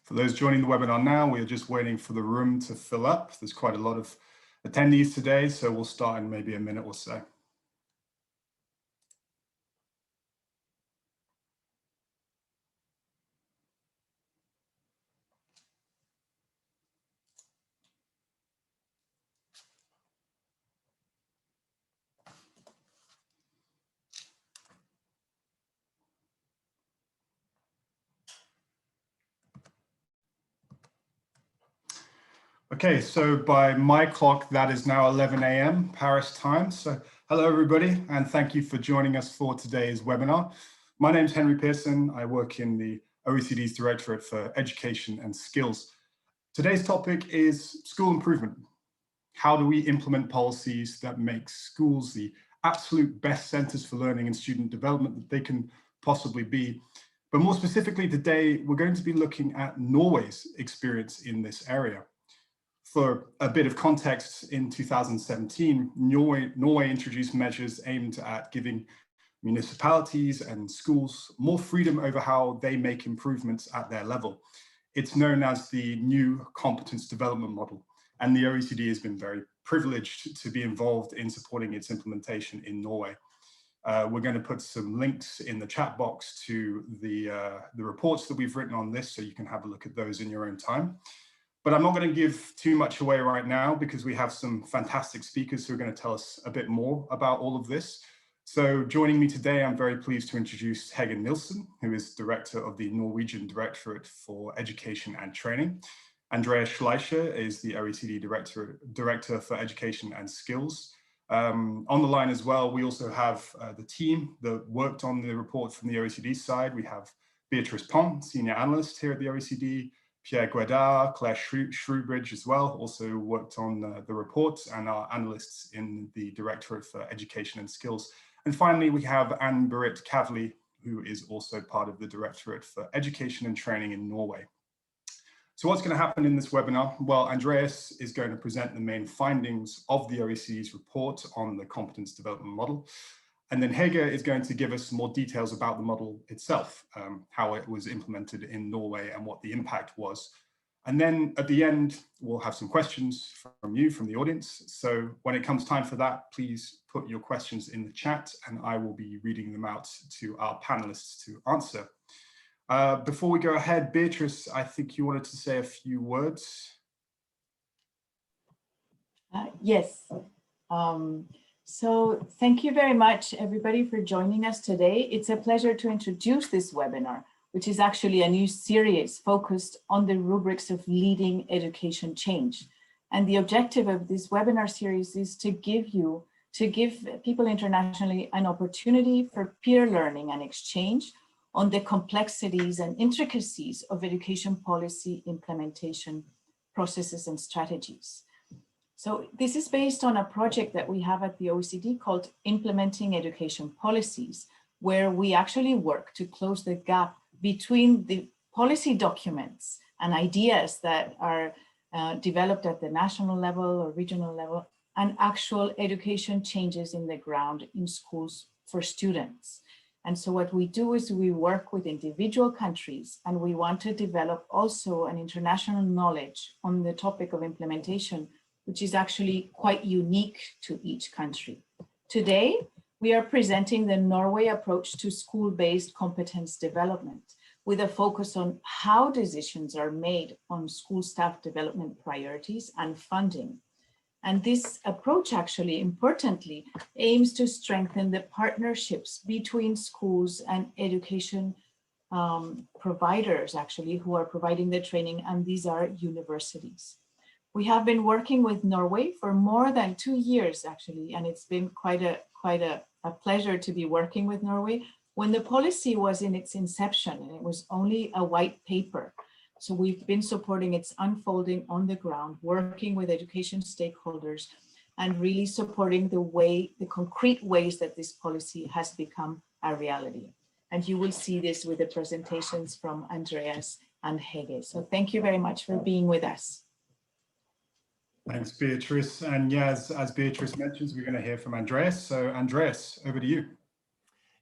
For those joining the webinar now, we are just waiting for the room to fill up. There's quite a lot of attendees today, so we'll start in maybe a minute or so. Okay, so by my clock, that is now 11 a.m. Paris time. So hello, everybody, and thank you for joining us for today's webinar. My name is Henry Pearson. I work in the OECD's Directorate for Education and Skills. Today's topic is school improvement. How do we implement policies that make schools the absolute best centers for learning and student development that they can possibly be? But more specifically today, we're going to be looking at Norway's experience in this area. For a bit of context, in 2017, Norway introduced measures aimed at giving municipalities and schools more freedom over how they make improvements at their level. It's known as the new Competence Development Model, and the OECD has been very privileged to be involved in supporting its implementation in Norway. We're going to put some links in the chat box to the reports that we've written on this, so you can have a look at those in your own time. But I'm not going to give too much away right now because we have some fantastic speakers who are going to tell us a bit more about all of this. So joining me today, I'm very pleased to introduce Hege Nilssen, who is Director of the Norwegian Directorate for Education and Training. Andreas Schleicher is the OECD Director for Education and Skills. On the line as well, we also have the team that worked on the report from the OECD side. We have Beatriz Pont, Senior Analyst here at the OECD, Pierre Guedard, Claire Shrewbridge as well, also worked on the report, and our analysts in the Directorate for Education and Skills. And finally, we have Ann-Berit Kavli, who is also part of the Directorate for Education and Training in Norway. So what's going to happen in this webinar? Well, Andreas is going to present the main findings of the OECD's report on the Competence Development Model. And then Hege is going to give us more details about the model itself, how it was implemented in Norway and what the impact was. And then at the end, we'll have some questions from you, from the audience. So when it comes time for that, please put your questions in the chat and I will be reading them out to our panelists to answer. Before we go ahead, Beatrice, I think you wanted to say a few words. Yes. So thank you very much, everybody, for joining us today. It's a pleasure to introduce this webinar, which is actually a new series focused on the rubrics of leading education change. And the objective of this webinar series is to give people internationally an opportunity for peer learning and exchange on the complexities and intricacies of education policy implementation processes and strategies. So this is based on a project that we have at the OECD called Implementing Education Policies, where we actually work to close the gap between the policy documents and ideas that are developed at the national level or regional level and actual education changes in the ground in schools for students. And so what we do is we work with individual countries, and we want to develop also an international knowledge on the topic of implementation, which is actually quite unique to each country. Today, we are presenting the Norway approach to school-based competence development with a focus on how decisions are made on school staff development priorities and funding. And this approach actually, importantly, aims to strengthen the partnerships between schools and education providers, actually, who are providing the training, and these are universities. We have been working with Norway for more than 2 years, actually, and it's been quite a pleasure to be working with Norway when the policy was in its inception and it was only a white paper. So we've been supporting its unfolding on the ground, working with education stakeholders, and really supporting the concrete ways that this policy has become a reality. And you will see this with the presentations from Andreas and Hege. So thank you very much for being with us. Thanks, Beatrice. And yeah, as Beatrice mentions, we're going to hear from Andreas. So Andreas, over to you.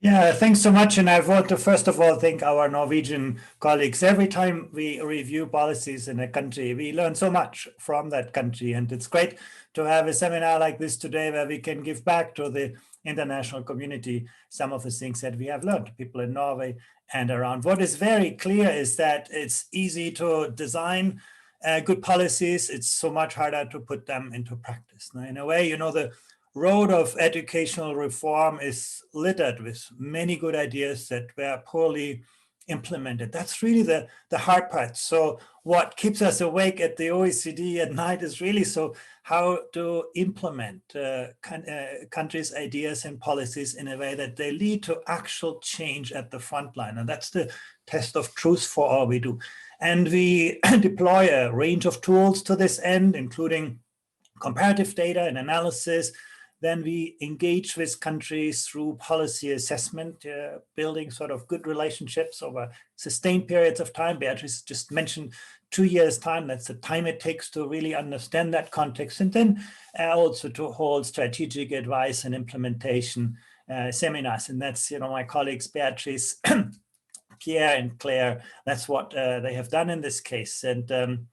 Yeah, thanks so much. And I want to first of all thank our Norwegian colleagues. Every time we review policies in a country, we learn so much from that country. And it's great to have a seminar like this today where we can give back to the international community some of the things that we have learned, people in Norway and around. What is very clear is that it's easy to design good policies. It's so much harder to put them into practice. Now, in a way, the road of educational reform is littered with many good ideas that were poorly implemented. That's really the hard part. So what keeps us awake at the OECD at night is really how to implement countries' ideas and policies in a way that they lead to actual change at the front line. And that's the test of truth for all we do. And we deploy a range of tools to this end, including comparative data and analysis. Then we engage with countries through policy assessment, building sort of good relationships over sustained periods of time. Beatriz just mentioned 2 years' time. That's the time it takes to really understand that context. And then also to hold strategic advice and implementation seminars. And that's, my colleagues, Beatriz, Pierre and Claire, that's what they have done in this case. And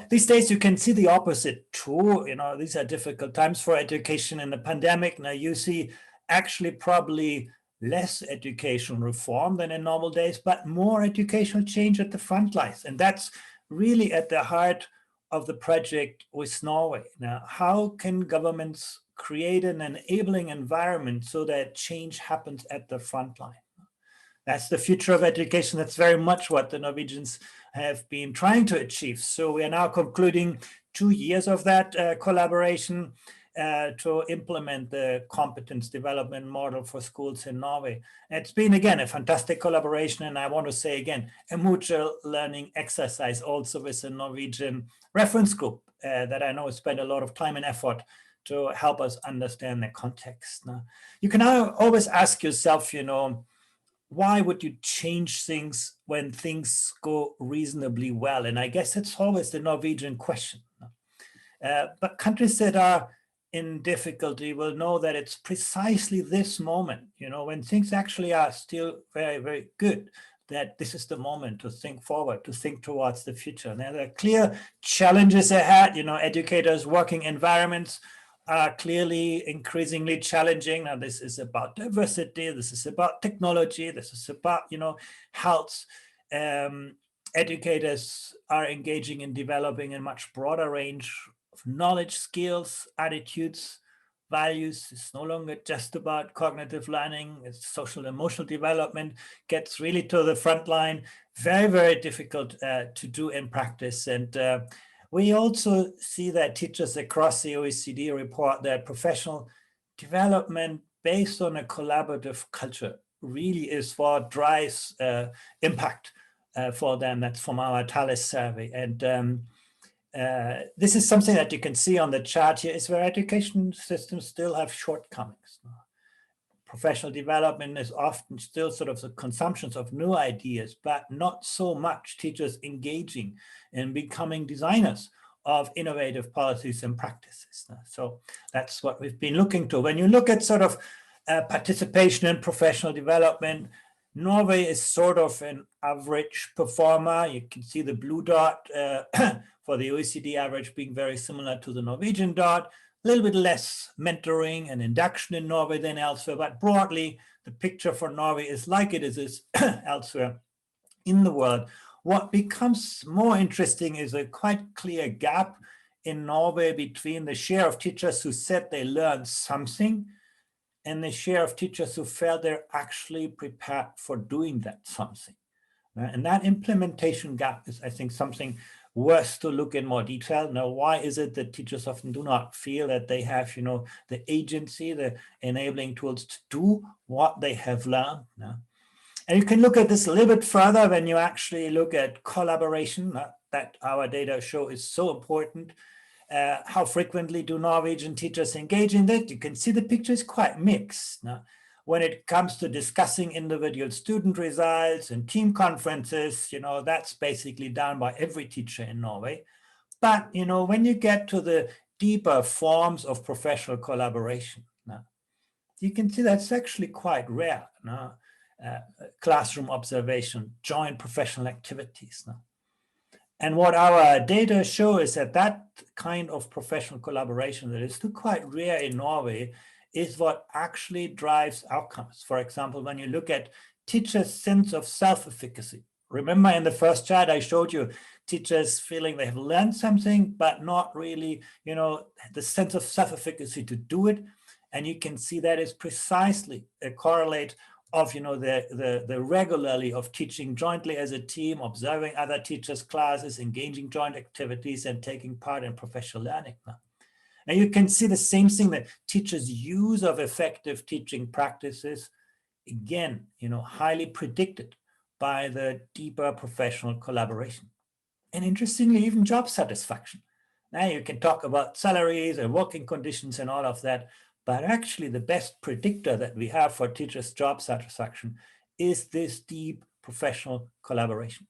these days you can see the opposite too. These are difficult times for education in the pandemic. Now you see actually probably less education reform than in normal days, but more educational change at the front lines. And that's really at the heart of the project with Norway. Now, how can governments create an enabling environment so that change happens at the front line? That's the future of education. That's very much what the Norwegians have been trying to achieve. So we are now concluding 2 years of that collaboration to implement the Competence Development Model for schools in Norway. It's been, again, a fantastic collaboration. And I want to say, again, a mutual learning exercise also with the Norwegian reference group that I know spent a lot of time and effort to help us understand the context. Now, you can now always ask yourself, why would you change things when things go reasonably well? And I guess it's always the Norwegian question. But countries that are in difficulty will know that it's precisely this moment, when things actually are still very, very good, that this is the moment to think forward, to think towards the future. Now, there are clear challenges ahead. Educators' working environments are clearly increasingly challenging. Now, this is about diversity, this is about technology, this is about, health. Educators are engaging in developing a much broader range of knowledge, skills, attitudes, values. It's no longer just about cognitive learning. It's social and emotional development gets really to the front line. Very, very difficult to do in practice. And we also see that teachers across the OECD report that professional development based on a collaborative culture really is what drives impact for them. That's from our Thales survey. And this is something that you can see on the chart here, is where education systems still have shortcomings. Professional development is often still sort of the consumptions of new ideas, but not so much teachers engaging in becoming designers of innovative policies and practices. So that's what we've been looking to. When you look at sort of participation in professional development, Norway is sort of an average performer. You can see the blue dot for the OECD average being very similar to the Norwegian dot. A little bit less mentoring and induction in Norway than elsewhere, but broadly, the picture for Norway is like it is elsewhere in the world. What becomes more interesting is a quite clear gap in Norway between the share of teachers who said they learned something and the share of teachers who felt they're actually prepared for doing that something. And that implementation gap is, I think, something worth to look in more detail. Now, why is it that teachers often do not feel that they have, the agency, the enabling tools to do what they have learned? And you can look at this a little bit further when you actually look at collaboration, that our data show is so important. How frequently do Norwegian teachers engage in that? You can see the picture is quite mixed. Now, when it comes to discussing individual student results and team conferences, that's basically done by every teacher in Norway. But, when you get to the deeper forms of professional collaboration, you can see that's actually quite rare. No? Classroom observation, joint professional activities. No? And what our data show is that that kind of professional collaboration that is still quite rare in Norway is what actually drives outcomes. For example, when you look at teachers' sense of self-efficacy. Remember in the first chart I showed you teachers feeling they have learned something, but not really, the sense of self-efficacy to do it. And you can see that is precisely a correlate of the regularly of teaching jointly as a team, observing other teachers' classes, engaging joint activities, and taking part in professional learning. Now you can see the same thing, that teachers' use of effective teaching practices, again, highly predicted by the deeper professional collaboration. And interestingly, even job satisfaction. Now you can talk about salaries and working conditions and all of that, but actually the best predictor that we have for teachers' job satisfaction is this deep professional collaboration.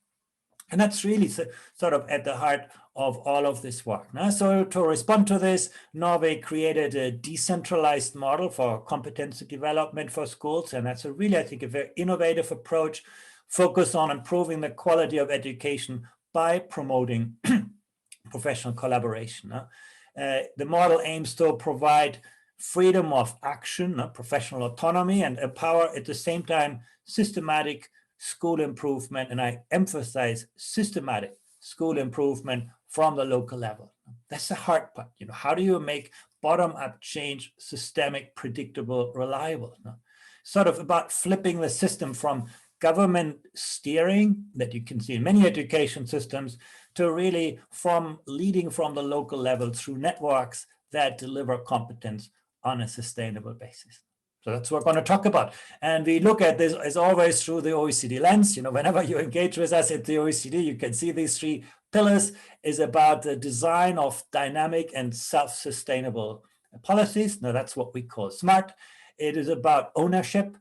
And that's really sort of at the heart of all of this work. Now, so to respond to this, Norway created a decentralized model for competency development for schools. And that's really, I think, a very innovative approach, focused on improving the quality of education by promoting professional collaboration. The model aims to provide freedom of action, professional autonomy, and empower at the same time systematic school improvement, and I emphasize systematic school improvement from the local level. That's the hard part. How do you make bottom-up change systemic, predictable, reliable? Sort of about flipping the system from government steering that you can see in many education systems to really from leading from the local level through networks that deliver competence on a sustainable basis. So that's what we're going to talk about. And we look at this as always through the OECD lens. Whenever you engage with us at the OECD, you can see these three pillars is about the design of dynamic and self-sustainable policies. Now that's what we call SMART. It is about ownership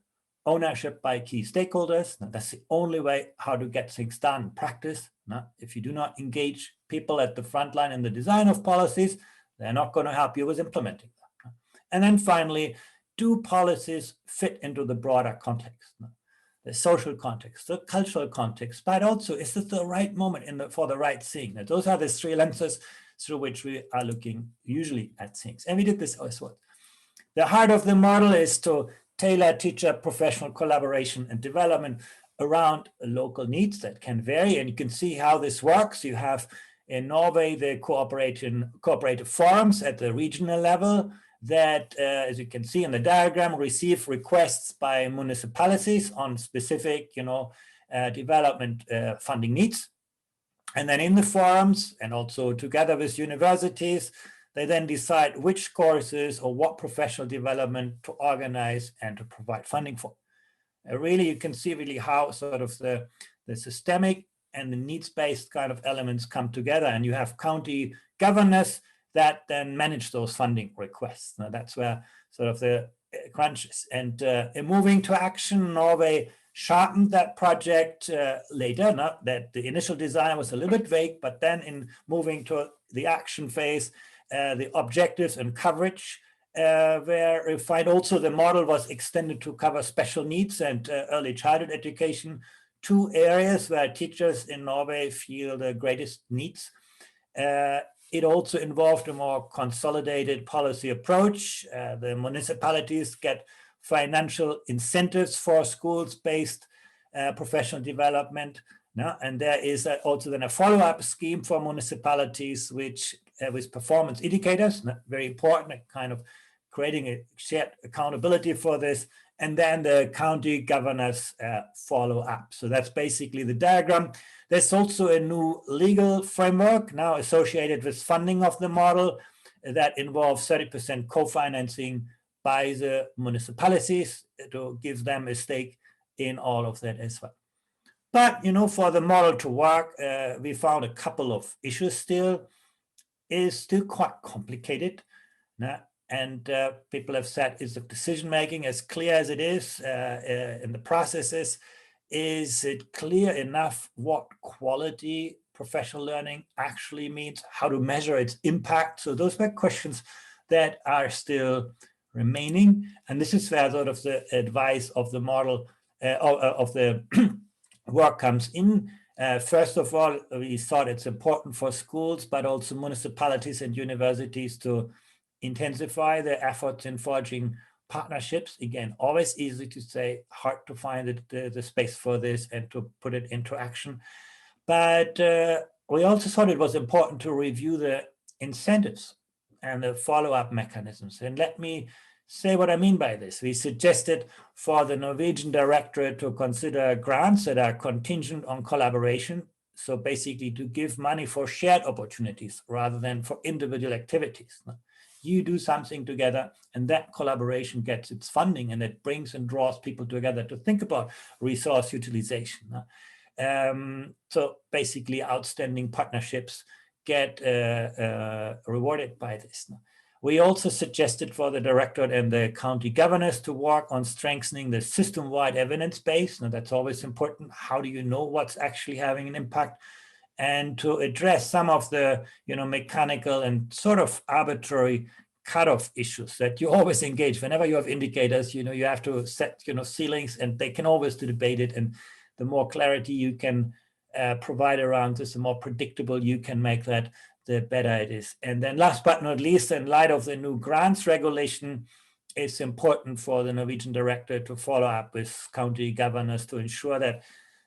by key stakeholders. Now, that's the only way how to get things done in practice. Now, if you do not engage people at the front line in the design of policies, they're not going to help you with implementing them. And then finally, do policies fit into the broader context, the social context, the cultural context, but also is it the right moment for the right thing? Now, those are the three lenses through which we are looking usually at things. And we did this as well. The heart of the model is to tailor teacher professional collaboration and development around local needs that can vary. And you can see how this works. You have in Norway, the cooperative forums at the regional level that, as you can see in the diagram, receive requests by municipalities on specific, development funding needs. And then in the forums and also together with universities, they then decide which courses or what professional development to organize and to provide funding for. Really, you can see really how sort of the systemic and the needs-based kind of elements come together, and you have county governors that then manage those funding requests. Now that's where sort of the crunch is. And in moving to action, Norway sharpened that project later. Not that the initial design was a little bit vague, but then in moving to the action phase, the objectives and coverage, where we find also the model was extended to cover special needs and early childhood education, two areas where teachers in Norway feel the greatest needs. It also involved a more consolidated policy approach. The municipalities get financial incentives for schools-based professional development. And there is also then a follow-up scheme for municipalities, which with performance indicators, very important, kind of creating a shared accountability for this. And then the county governors follow up. So that's basically the diagram. There's also a new legal framework now associated with funding of the model that involves 30% co-financing by the municipalities to give them a stake in all of that as well. But, for the model to work, we found a couple of issues still. It is still quite complicated. And people have said, is the decision-making as clear as it is in the processes? Is it clear enough what quality professional learning actually means, how to measure its impact? So those were questions that are still remaining. And this is where sort of the advice of the model of the work comes in. First of all, we thought it's important for schools, but also municipalities and universities to intensify their efforts in forging partnerships. Again, always easy to say, hard to find the space for this and to put it into action. But we also thought it was important to review the incentives and the follow-up mechanisms. And let me say what I mean by this. We suggested for the Norwegian Directorate to consider grants that are contingent on collaboration. So basically to give money for shared opportunities rather than for individual activities. You do something together and that collaboration gets its funding, and it brings and draws people together to think about resource utilization. So basically outstanding partnerships get rewarded by this. We also suggested for the Directorate and the county governors to work on strengthening the system-wide evidence base. Now that's always important. How do you know what's actually having an impact? And to address some of the mechanical and sort of arbitrary cutoff issues that you always engage. Whenever you have indicators, you have to set ceilings, and they can always be debated. And the more clarity you can provide around this, the more predictable you can make that, the better it is. And then last but not least, in light of the new grants regulation, it's important for the Norwegian Directorate to follow up with county governors to ensure that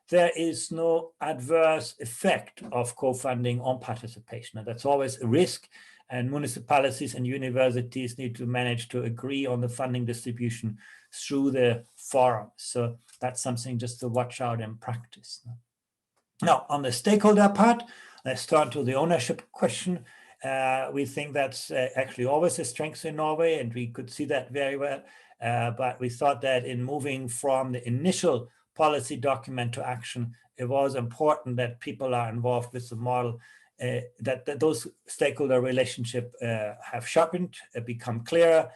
there is no adverse effect of co-funding on participation. And that's always a risk, and municipalities and universities need to manage to agree on the funding distribution through the forum. So that's something just to watch out in practice. Now, on the stakeholder part, let's turn to the ownership question. We think that's actually always a strength in Norway, and we could see that very well. But we thought that in moving from the initial policy document to action, it was important that people are involved with the model, that those stakeholder relationships have sharpened, become clearer,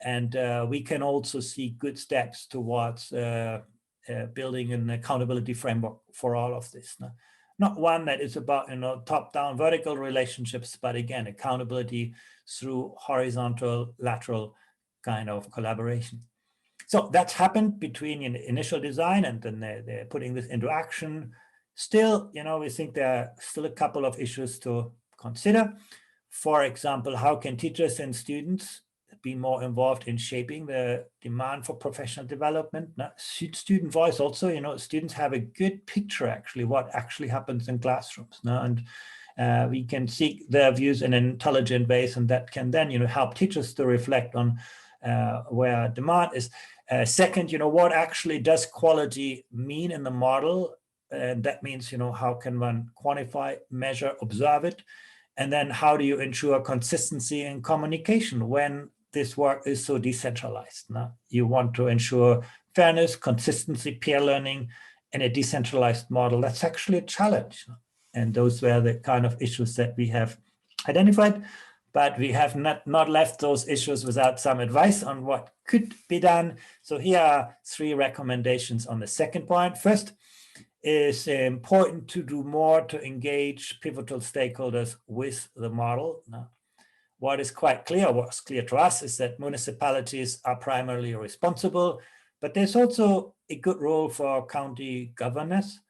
and we can also see good steps towards building an accountability framework for all of this. Not one that is about top-down vertical relationships, but again, accountability through horizontal, lateral kind of collaboration. So that's happened between initial design and then they're putting this into action. Still, we think there are still a couple of issues to consider. For example, how can teachers and students be more involved in shaping the demand for professional development? Student voice also, students have a good picture actually what actually happens in classrooms. And we can seek their views in an intelligent ways, and that can then help teachers to reflect on where demand is. Second, what actually does quality mean in the model? And that means, how can one quantify, measure, observe it? And then how do you ensure consistency in communication when this work is so decentralized? You want to ensure fairness, consistency, peer learning in a decentralized model. That's actually a challenge. And those were the kind of issues that we have identified. But we have not left those issues without some advice on what could be done. So here are 3 recommendations on the second point. First, it's important to do more to engage pivotal stakeholders with the model. What is quite clear, what's clear to us, is that municipalities are primarily responsible, but there's also a good role for county governors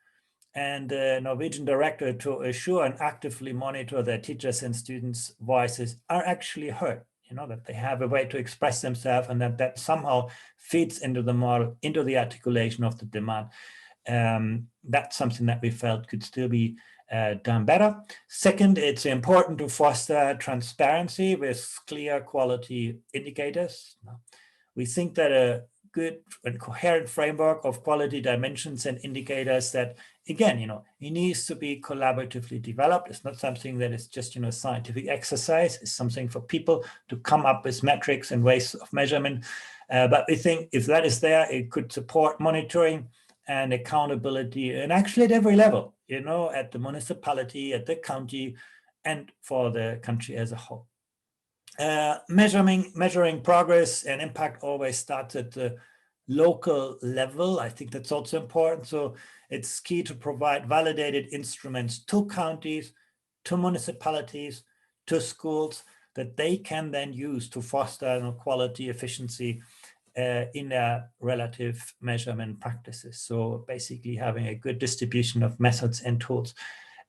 and the Norwegian Directorate to assure and actively monitor that teachers and students' voices are actually heard, that they have a way to express themselves, and that somehow feeds into the model, into the articulation of the demand. That's something that we felt could still be done better. Second, it's important to foster transparency with clear quality indicators. We think that a good and coherent framework of quality dimensions and indicators that, again, it needs to be collaboratively developed. It's not something that is just, a scientific exercise. It's something for people to come up with metrics and ways of measurement. But we think if that is there, it could support monitoring and accountability, and actually at every level, at the municipality, at the county, and for the country as a whole. Measuring progress and impact always starts at the local level. I think that's also important. So it's key to provide validated instruments to counties, to municipalities, to schools, that they can then use to foster quality, efficiency in their relative measurement practices. So basically having a good distribution of methods and tools.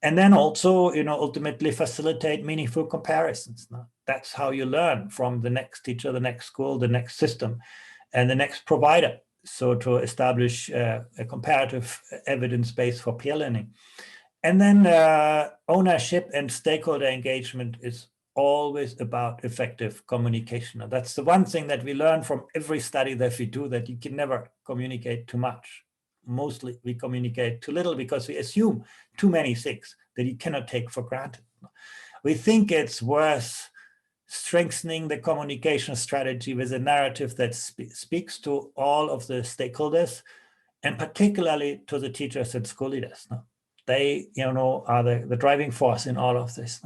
And then also, ultimately facilitate meaningful comparisons. Now, that's how you learn from the next teacher, the next school, the next system, and the next provider. So to establish a comparative evidence base for peer learning. And then ownership and stakeholder engagement is always about effective communication. Now, that's the one thing that we learn from every study that we do, that you can never communicate too much. Mostly we communicate too little because we assume too many things that you cannot take for granted. We think it's worth strengthening the communication strategy with a narrative that speaks to all of the stakeholders, and particularly to the teachers and school leaders. They, are the driving force in all of this.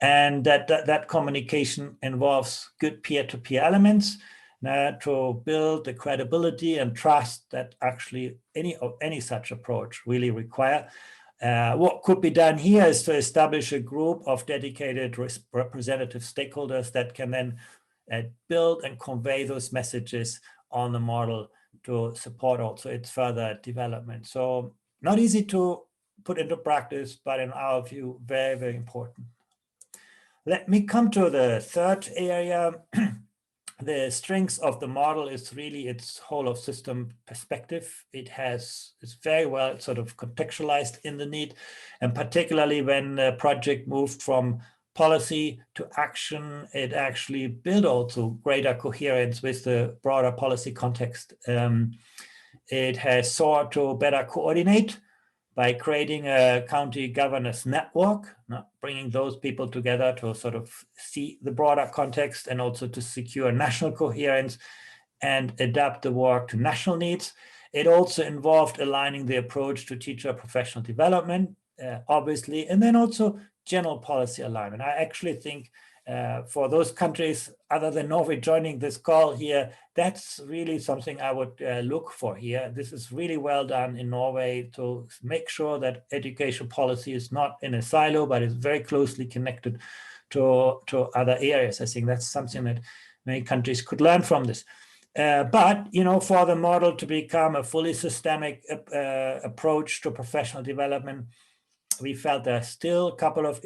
And that communication involves good peer-to-peer elements to build the credibility and trust that actually any such approach really require. What could be done here is to establish a group of dedicated representative stakeholders that can then build and convey those messages on the model to support also its further development. So not easy to put into practice, but in our view, very, very important. Let me come to the third area. The strength of the model is really its whole of system perspective. It's very well sort of contextualized in the need, and particularly when the project moved from policy to action, it actually built also greater coherence with the broader policy context. It has sought to better coordinate by creating a county governors network, bringing those people together to sort of see the broader context and also to secure national coherence and adapt the work to national needs. It also involved aligning the approach to teacher professional development, obviously, and then also general policy alignment. I actually think for those countries other than Norway joining this call here, that's really something I would look for here. This is really well done in Norway to make sure that education policy is not in a silo, but is very closely connected to other areas. I think that's something that many countries could learn from this. But, for the model to become a fully systemic approach to professional development, we felt there are still a couple of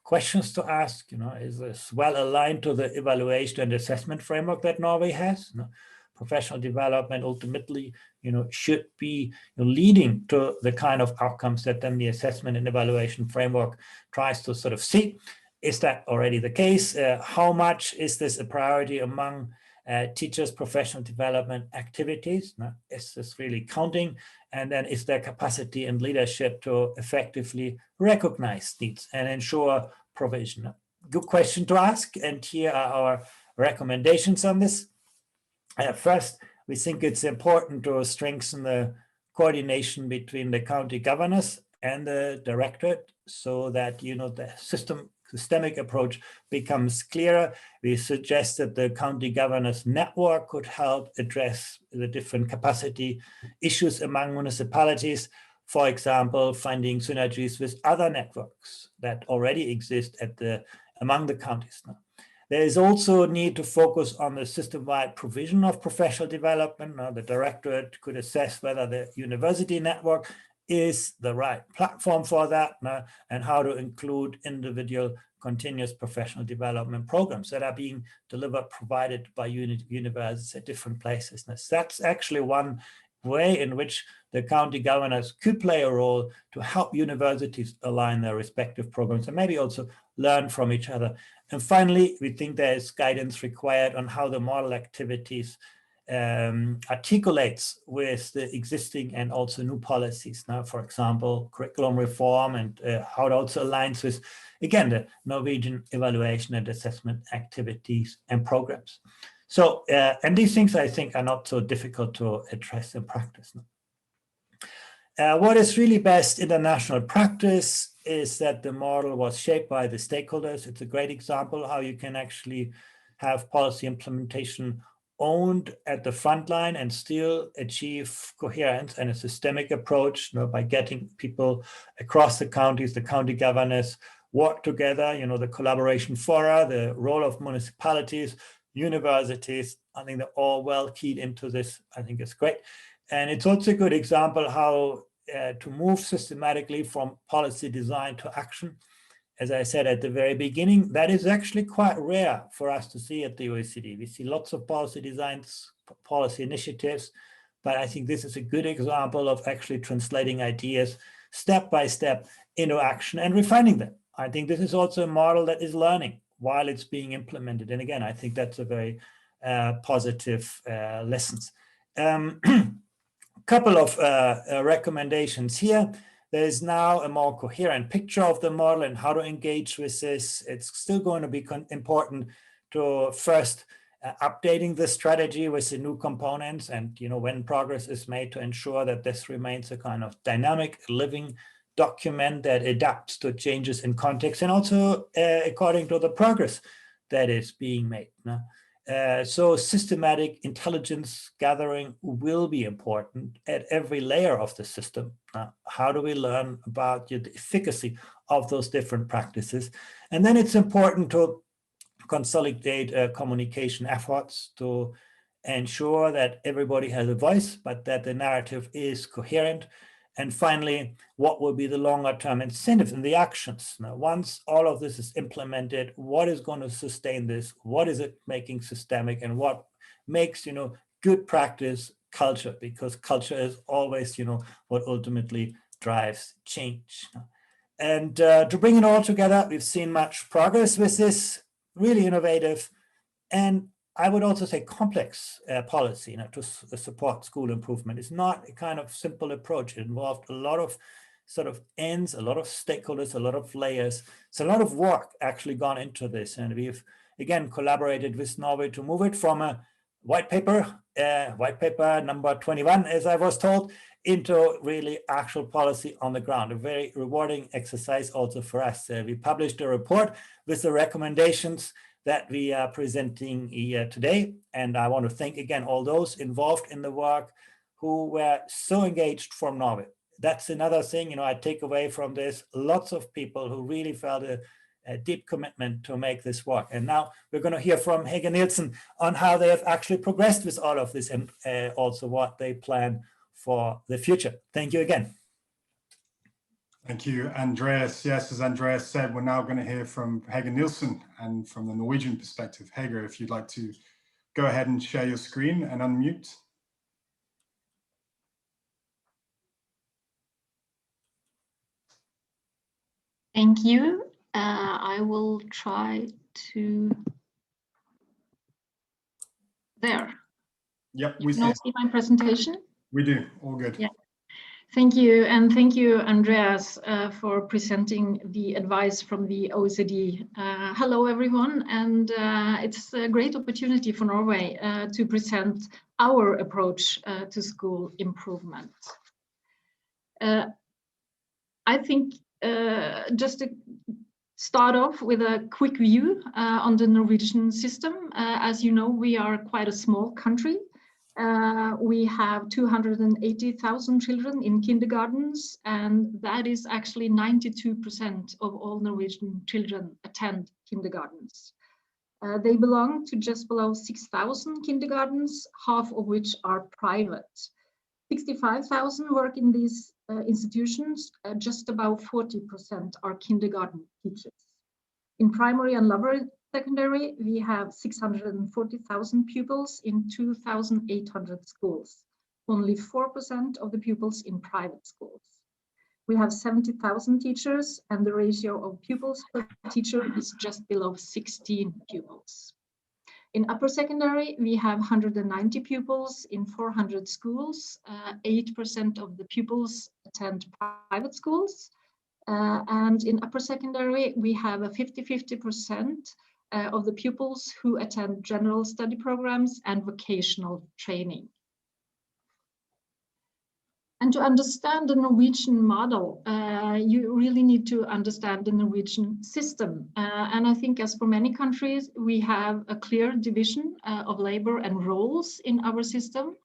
questions to ask. Is this well aligned to the evaluation and assessment framework that Norway has? Professional development ultimately, should be leading to the kind of outcomes that then the assessment and evaluation framework tries to sort of see. Is that already the case? How much is this a priority among teachers' professional development activities? Is this really counting? And then is there capacity and leadership to effectively recognize needs and ensure provision? Good question to ask. And here are our recommendations on this. First, we think it's important to strengthen the coordination between the county governors and the Directorate so that, the systemic approach becomes clearer. We suggest that the county governors network could help address the different capacity issues among municipalities. For example, finding synergies with other networks that already exist among the counties. There is also a need to focus on the system-wide provision of professional development. Now, the Directorate could assess whether the university network is the right platform for that, and how to include individual continuous professional development programs that are being provided by universities at different places. That's actually one way in which the county governors could play a role to help universities align their respective programs and maybe also learn from each other. And finally, we think there is guidance required on how the model activities articulates with the existing and also new policies. Now, for example, curriculum reform and how it also aligns with, again, the Norwegian evaluation and assessment activities and programs. So, and these things I think are not so difficult to address in practice. What is really best in the national practice is that the model was shaped by the stakeholders. It's a great example how you can actually have policy implementation owned at the front line and still achieve coherence and a systemic approach, by getting people across the counties, the county governors, work together, you know, the collaboration fora, the role of municipalities, universities. I think they're all well keyed into this. I think it's great. And it's also a good example how to move systematically from policy design to action. As I said at the very beginning, that is actually quite rare for us to see at the OECD. We see lots of policy designs, policy initiatives, but I think this is a good example of actually translating ideas step by step into action and refining them. I think this is also a model that is learning while it's being implemented. And again, I think that's a very positive lessons. Couple of recommendations here. There is now a more coherent picture of the model and how to engage with this. It's still going to be important to first updating the strategy with the new components, and you know, when progress is made, to ensure that this remains a kind of dynamic, living document that adapts to changes in context and also according to the progress that is being made. So systematic intelligence gathering will be important at every layer of the system. How do we learn about the efficacy of those different practices? And then it's important to consolidate communication efforts to ensure that everybody has a voice, but that the narrative is coherent. And finally, what will be the longer term incentives and the actions? Now, once all of this is implemented, what is going to sustain this? What is it making systemic, and what makes, you know, good practice culture? Because culture is always, you know, what ultimately drives change. And to bring it all together, we've seen much progress with this, really innovative, and I would also say complex policy, you know, to support school improvement. It's not a kind of simple approach. It involved a lot of sort of ends, a lot of stakeholders, a lot of layers. So a lot of work actually gone into this. And we've, again, collaborated with Norway to move it from a white paper number 21, as I was told, into really actual policy on the ground. A very rewarding exercise also for us. We published a report with the recommendations that we are presenting here today. And I want to thank again all those involved in the work who were so engaged from Norway. That's another thing, you know, I take away from this, lots of people who really felt a deep commitment to make this work. And now we're going to hear from Hege Nilssen on how they have actually progressed with all of this and also what they plan for the future. Thank you again. Thank you, Andreas. Yes, as Andreas said, we're now going to hear from Hege Nilssen, and from the Norwegian perspective. Hege, if you'd like to go ahead and share your screen and unmute. Thank you. I will try to. There. Yep, we see my presentation. We do. All good. Yeah. Thank you, and thank you, Andreas, for presenting the advice from the OECD. Hello, everyone, and it's a great opportunity for Norway to present our approach to school improvement. I think just to start off with a quick view on the Norwegian system. As you know, we are quite a small country. We have 280,000 children in kindergartens, and that is actually 92% of all Norwegian children attend kindergartens. They belong to just below 6,000 kindergartens, half of which are private. 65,000 work in these institutions, just about 40% are kindergarten teachers. In primary and lower secondary, we have 640,000 pupils in 2,800 schools, only 4% of the pupils in private schools. We have 70,000 teachers, and the ratio of pupils per teacher is just below 16 pupils. In upper secondary, we have 190 pupils in 400 schools. 8% of the pupils attend private schools. And in upper secondary, we have a 50-50% of the pupils who attend general study programs and vocational training. And to understand the Norwegian model, you really need to understand the Norwegian system. And I think, as for many countries, we have a clear division of labor and roles in our system,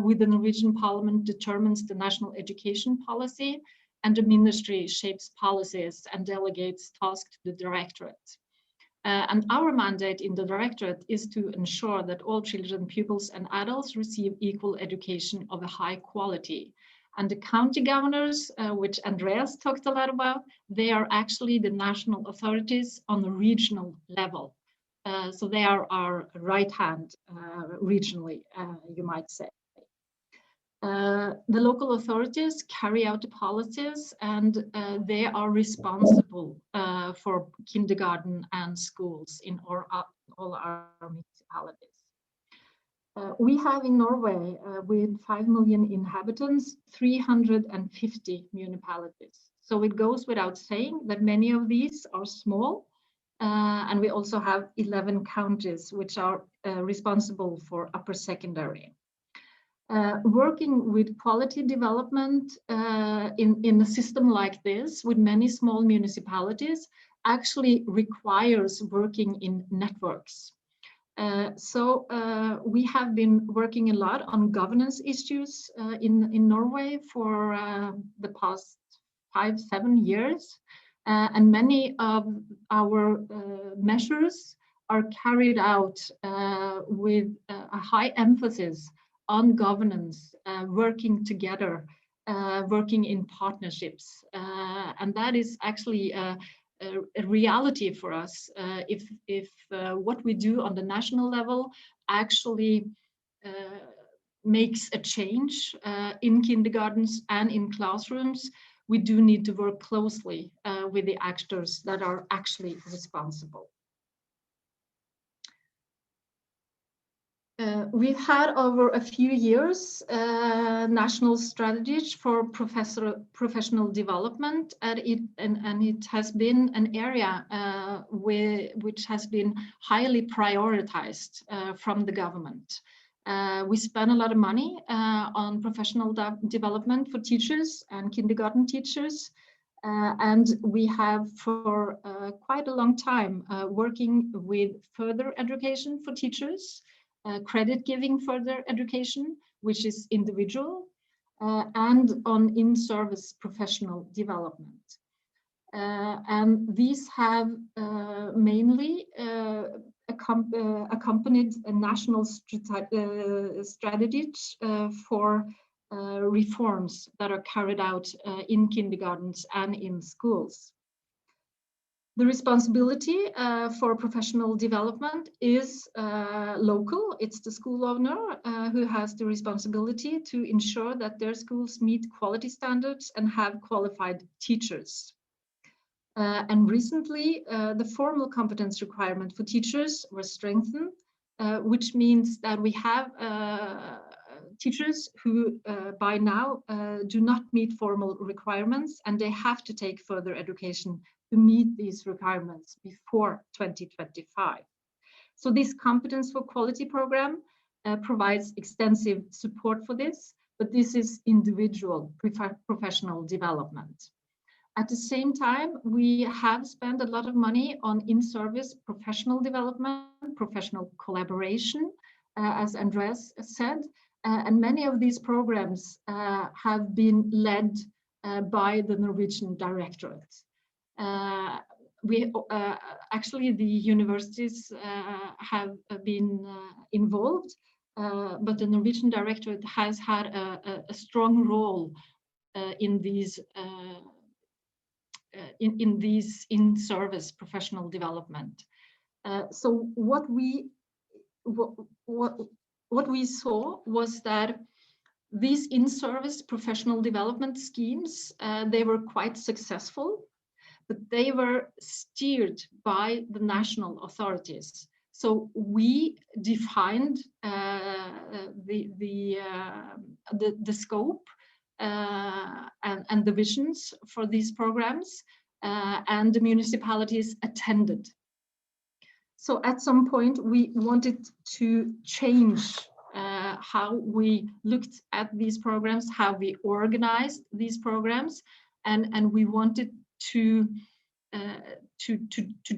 with the Norwegian Parliament determines the national education policy, and the ministry shapes policies and delegates tasks to the Directorate. And our mandate in the Directorate is to ensure that all children, pupils, and adults receive equal education of a high quality. And the county governors, which Andreas talked a lot about, they are actually the national authorities on the regional level. So they are our right hand regionally, you might say. The local authorities carry out the policies, and they are responsible for kindergarten and schools in all our municipalities. We have in Norway, with 5 million inhabitants, 350 municipalities. So it goes without saying that many of these are small, and we also have 11 counties which are responsible for upper secondary. Working with quality development in a system like this with many small municipalities actually requires working in networks. So we have been working a lot on governance issues in Norway for the past 5-7 years, and many of our measures are carried out with a high emphasis on governance, working together, working in partnerships. And that is actually a reality for us if what we do on the national level actually makes a change in kindergartens and in classrooms. We do need to work closely with the actors that are actually responsible. We've had over a few years national strategies for professional development, and it has been an area which has been highly prioritized from the government. We spend a lot of money on professional development for teachers and kindergarten teachers, and we have for quite a long time working with further education for teachers, credit giving further education, which is individual, and on in-service professional development. And these have mainly accompanied a national strategy for reforms that are carried out in kindergartens and in schools. The responsibility for professional development is local. It's the school owner who has the responsibility to ensure that their schools meet quality standards and have qualified teachers. And recently, the formal competence requirement for teachers was strengthened, which means that we have teachers who by now do not meet formal requirements, and they have to take further education to meet these requirements before 2025. So this Competence for Quality program provides extensive support for this, but this is individual professional development. At the same time, we have spent a lot of money on in-service professional development, professional collaboration, as Andreas said, and many of these programs have been led by the Norwegian Directorate. Actually, the universities have been involved, but the Norwegian Directorate has had a strong role in these in-service professional development. So what we saw was that these in-service professional development schemes, they were quite successful, but they were steered by the national authorities. So we defined the scope and the visions for these programs, and the municipalities attended. So at some point we wanted to change how we looked at these programs, how we organized these programs, and we wanted to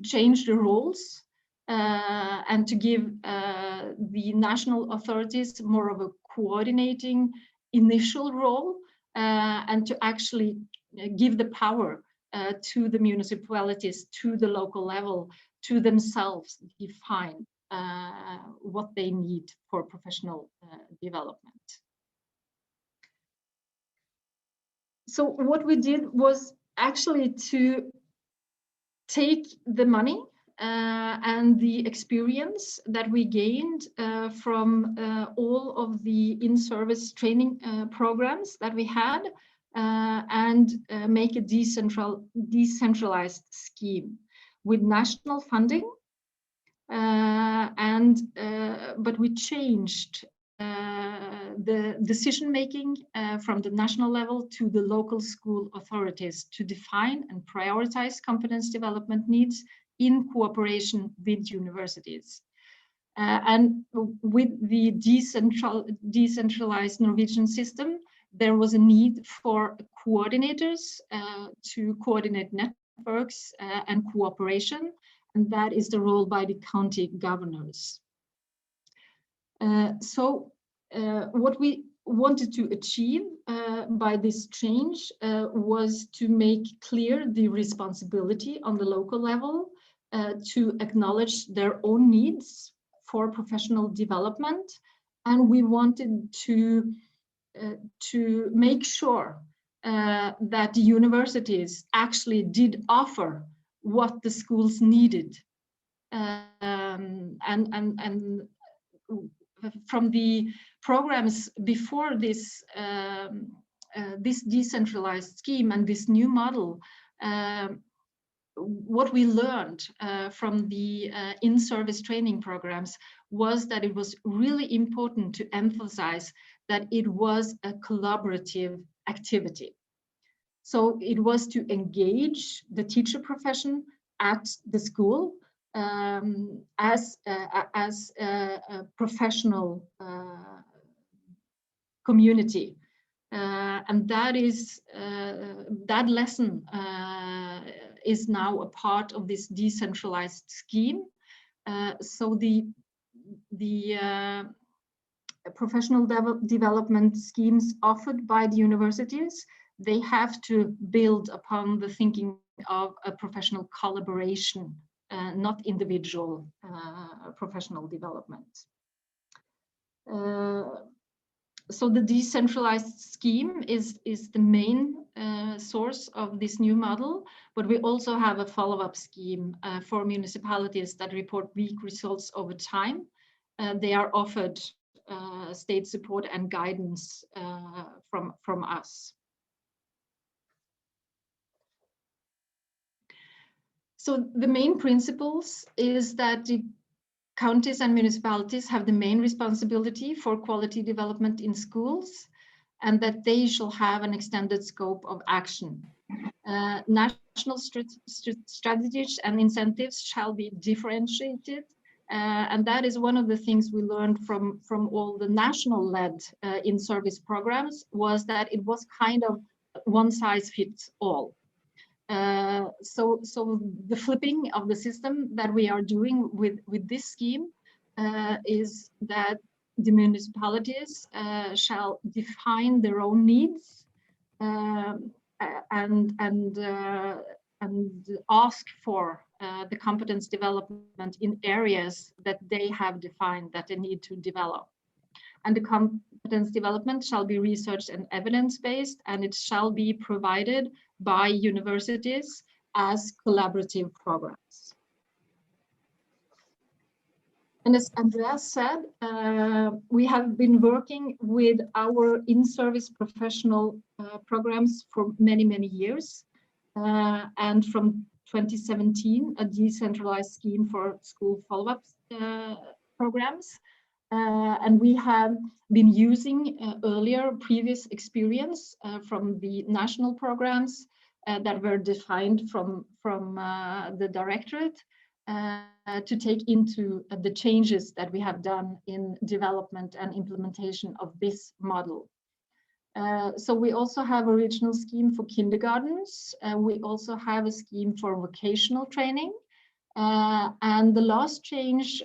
change the roles and to give the national authorities more of a coordinating initial role, and to actually give the power to the municipalities, to the local level, to themselves define what they need for professional development. So what we did was actually to take the money and the experience that we gained from all of the in-service training programs that we had and make a decentralized scheme with national funding. But we changed the decision-making from the national level to the local school authorities to define and prioritize competence development needs in cooperation with universities. And with the decentralized Norwegian system, there was a need for coordinators to coordinate networks and cooperation, and that is the role by the county governors. What we wanted to achieve by this change was to make clear the responsibility on the local level to acknowledge their own needs for professional development, and we wanted to make sure that the universities actually did offer what the schools needed, and from the programs before this this decentralized scheme and this new model, what we learned from the in-service training programs was that it was really important to emphasize that it was a collaborative activity. So it was to engage the teacher profession at the school as a professional community. And that is that lesson is now a part of this decentralized scheme. So the professional development schemes offered by the universities, they have to build upon the thinking of a professional collaboration, not individual professional development. So the decentralized scheme is the main source of this new model, but we also have a follow-up scheme for municipalities that report weak results over time. They are offered state support and guidance from us. So the main principles is that the counties and municipalities have the main responsibility for quality development in schools, and that they shall have an extended scope of action. National strategies and incentives shall be differentiated, and that is one of the things we learned from all the national-led in-service programs, was that it was kind of one size fits all. So the flipping of the system that we are doing with this scheme is that the municipalities shall define their own needs and ask for the competence development in areas that they have defined that they need to develop. And the competence development shall be research and evidence-based, and it shall be provided by universities as collaborative programs. And as Andreas said, we have been working with our in-service professional programs for many, many years. And from 2017, a decentralized scheme for school follow-up programs. And we have been using previous experience from the national programs that were defined from the Directorate to take into the changes that we have done in development and implementation of this model. So we also have a regional scheme for kindergartens. We also have a scheme for vocational training. And the last change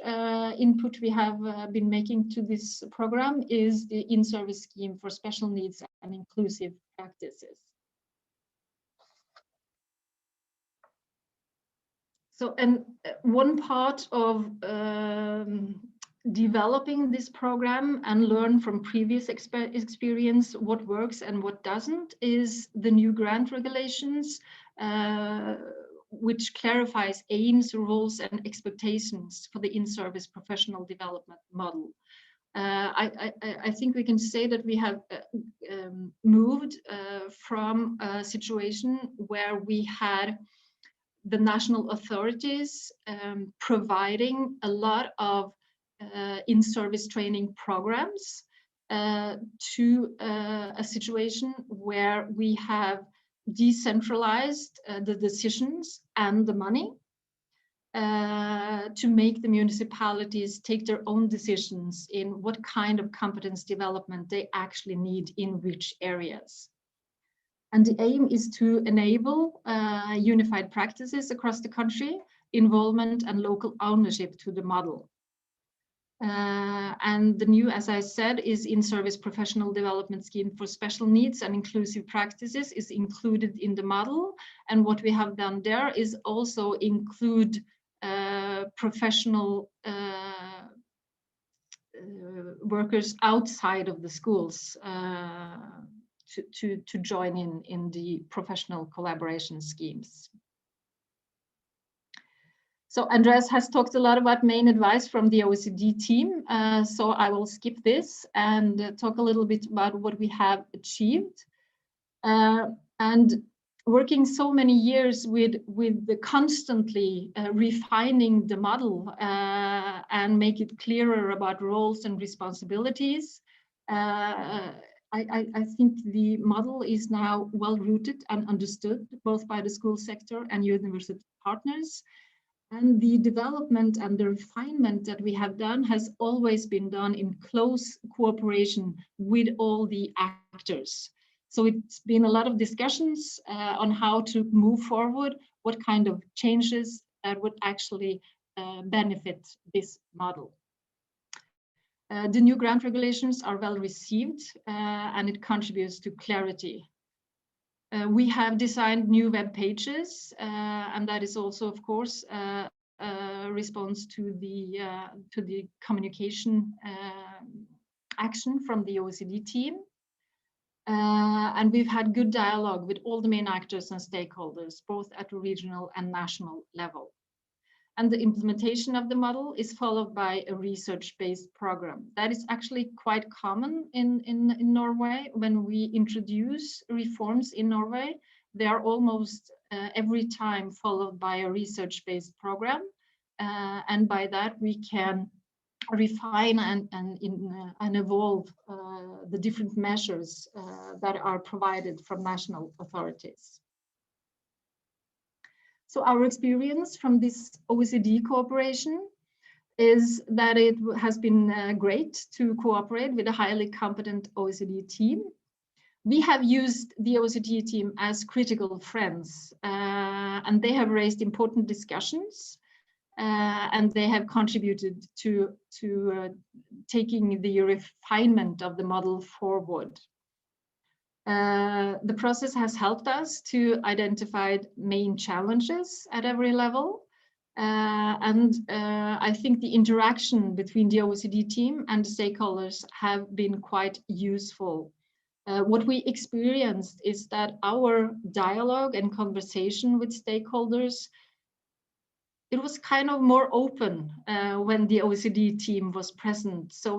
input we have been making to this program is the in-service scheme for special needs and inclusive practices. So, and one part of developing this program and learn from previous experience what works and what doesn't is the new grant regulations, which clarifies aims, roles, and expectations for the in-service professional development model. I think we can say that we have moved from a situation where we had the national authorities providing a lot of in-service training programs to a situation where we have decentralized the decisions and the money to make the municipalities take their own decisions in what kind of competence development they actually need in which areas. And the aim is to enable unified practices across the country, involvement and local ownership to the model. And the new, as I said, is in-service professional development scheme for special needs and inclusive practices is included in the model. And what we have done there is also include professional workers outside of the schools to join in the professional collaboration schemes. So Andreas has talked a lot about main advice from the OECD team, so I will skip this and talk a little bit about what we have achieved. And working so many years with the constantly refining the model and make it clearer about roles and responsibilities, I think the model is now well rooted and understood both by the school sector and university partners. And the development and the refinement that we have done has always been done in close cooperation with all the actors. So it's been a lot of discussions on how to move forward, what kind of changes that would actually benefit this model. The new grant regulations are well received and it contributes to clarity. We have designed new web pages, and that is also, of course, a response to the communication action from the OECD team. And we've had good dialogue with all the main actors and stakeholders, both at a regional and national level. And the implementation of the model is followed by a research-based program. That is actually quite common in Norway. When we introduce reforms in Norway, they are almost every time followed by a research-based program. And by that, we can refine and evolve the different measures that are provided from national authorities. So our experience from this OECD cooperation is that it has been great to cooperate with a highly competent OECD team. We have used the OECD team as critical friends, and they have raised important discussions, and they have contributed to taking the refinement of the model forward. The process has helped us to identify main challenges at every level. And I think the interaction between the OECD team and the stakeholders have been quite useful. What we experienced is that our dialogue and conversation with stakeholders, it was kind of more open when the OECD team was present. So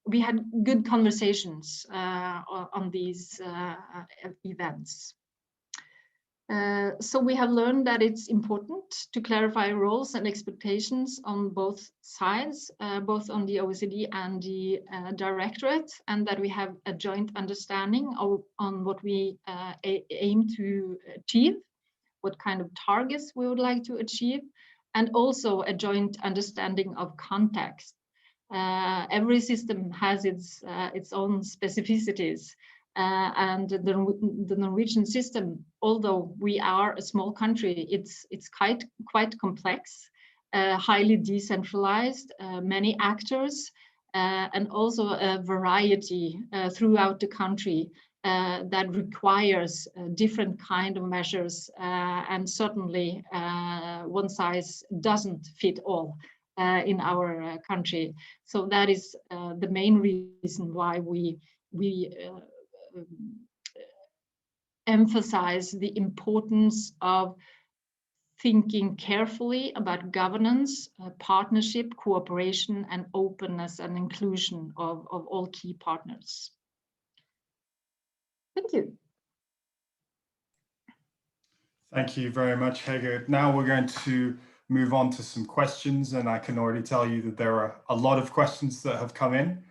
we had good conversations on these events. So we have learned that it's important to clarify roles and expectations on both sides, both on the OECD and the Directorate, and that we have a joint understanding on what we aim to achieve, what kind of targets we would like to achieve, and also a joint understanding of context. Every system has its own specificities, and the Norwegian system, although we are a small country, it's quite complex, highly decentralized, many actors, and also a variety throughout the country that requires different kind of measures, and certainly one size doesn't fit all in our country. So that is the main reason why we emphasize the importance of thinking carefully about governance, partnership, cooperation, and openness and inclusion of all key partners. Thank you. Thank you very much, Hege. Now we're going to move on to some questions, and I can already tell you that there are a lot of questions that have come in.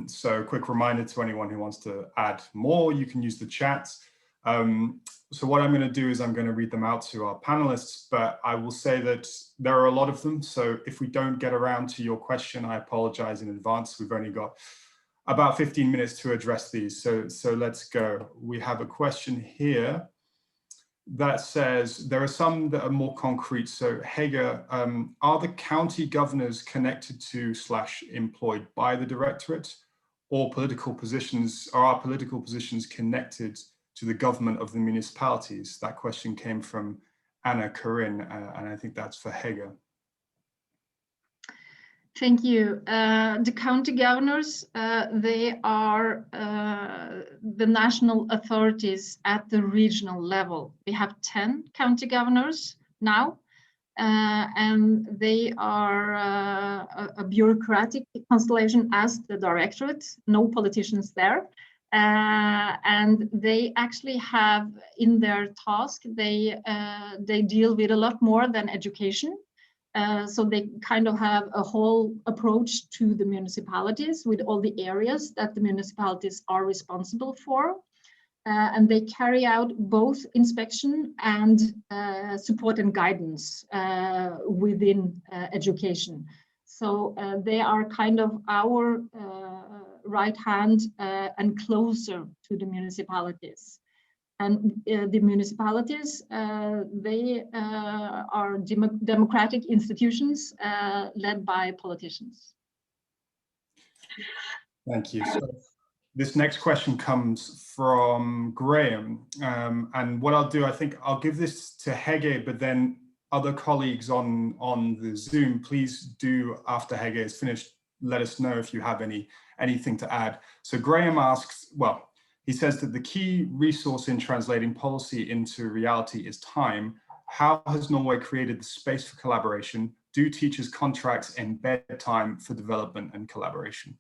So quick reminder to anyone who wants to add more, you can use the chat. So what I'm going to do is I'm going to read them out to our panelists, but I will say that there are a lot of them. So if we don't get around to your question, I apologize in advance. We've only got about 15 minutes to address these. So let's go. We have a question here that says, there are some that are more concrete. So Hege, are the county governors connected to / employed by the Directorate, or political positions, are our political positions connected to the government of the municipalities? That question came from Anna Corinne, and I think that's for Hege. Thank you. The county governors, they are the national authorities at the regional level. We have 10 county governors now, and they are a bureaucratic constellation as the Directorate, no politicians there. And they actually have in their task, they deal with a lot more than education. So they kind of have a whole approach to the municipalities with all the areas that the municipalities are responsible for. And they carry out both inspection and support and guidance within education. So they are kind of our right hand and closer to the municipalities. And the municipalities, they are democratic institutions led by politicians. Thank you. So this next question comes from Graham. And what I'll do, I think I'll give this to Hege, but then other colleagues on the Zoom, please do, after Hege is finished, let us know if you have anything to add. So Graham asks, well, he says that the key resource in translating policy into reality is time. How has Norway created the space for collaboration? Do teachers' contracts embed time for development and collaboration?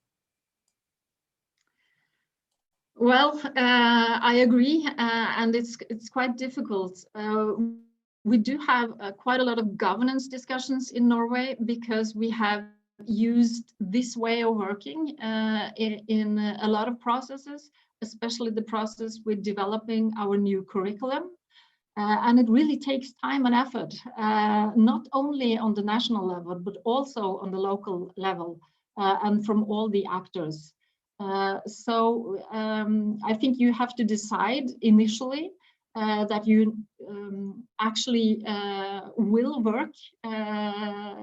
Well, I agree, and it's quite difficult. We do have quite a lot of governance discussions in Norway because we have used this way of working in a lot of processes, especially the process with developing our new curriculum. And it really takes time and effort, not only on the national level, but also on the local level and from all the actors. So I think you have to decide initially that you actually will work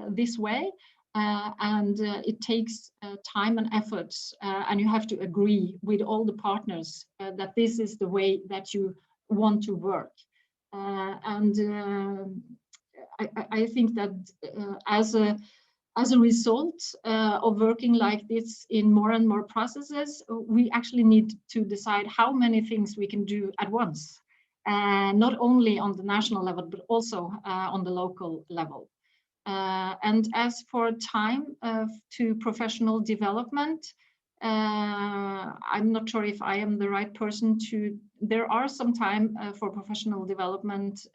this way. And it takes time and effort, and you have to agree with all the partners that this is the way that you want to work. I think that as a result of working like this in more and more processes, we actually need to decide how many things we can do at once, not only on the national level, but also on the local level. And as for time to professional development, I'm not sure if I am the right person to, there are some time for professional development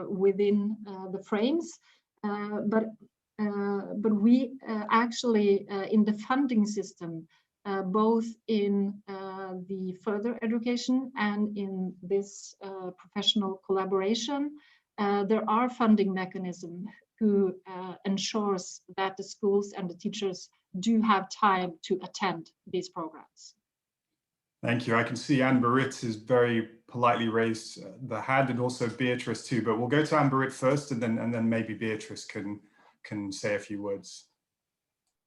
within the frames, but we actually in the funding system, both in the further education and in this professional collaboration, there are funding mechanisms who ensures that the schools and the teachers do have time to attend these programs. Thank you. I can see Anne-Berit is very politely raised the hand, and also Beatriz too, but we'll go to Anne-Berit first, and then maybe Beatriz can say a few words.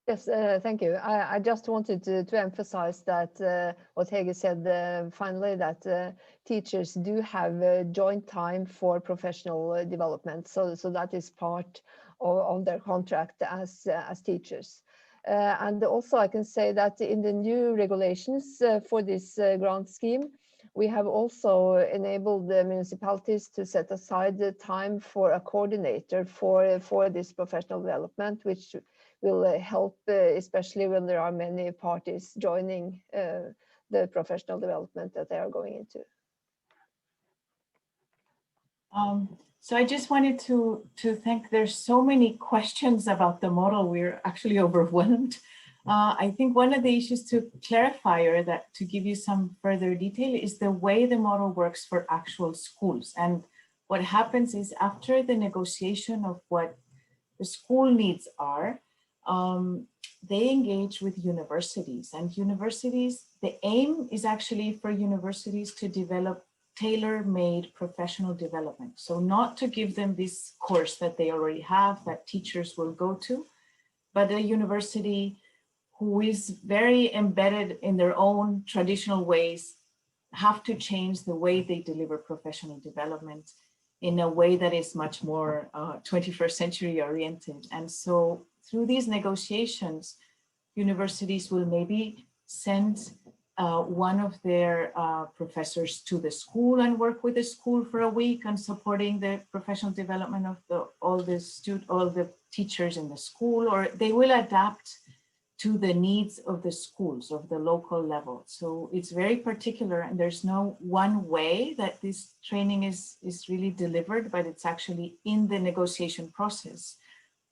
Yes, thank you. I just wanted to emphasize that what Hege said finally, that teachers do have joint time for professional development. So that is part of their contract as teachers. And also I can say that in the new regulations for this grant scheme, we have also enabled the municipalities to set aside the time for a coordinator for this professional development, which will help, especially when there are many parties joining the professional development that they are going into. So I just wanted to thank, there's so many questions about the model, we're actually overwhelmed. I think one of the issues to clarify, or that to give you some further detail, is the way the model works for actual schools. And what happens is, after the negotiation of what the school needs are, they engage with universities, and universities, the aim is actually for universities to develop tailor-made professional development. So not to give them this course that they already have, that teachers will go to, but a university who is very embedded in their own traditional ways have to change the way they deliver professional development in a way that is much more 21st century oriented. And so through these negotiations, universities will maybe send one of their professors to the school and work with the school for a week on supporting the professional development of all the teachers in the school, or they will adapt to the needs of the schools of the local level. So it's very particular, and there's no one way that this training is really delivered, but it's actually in the negotiation process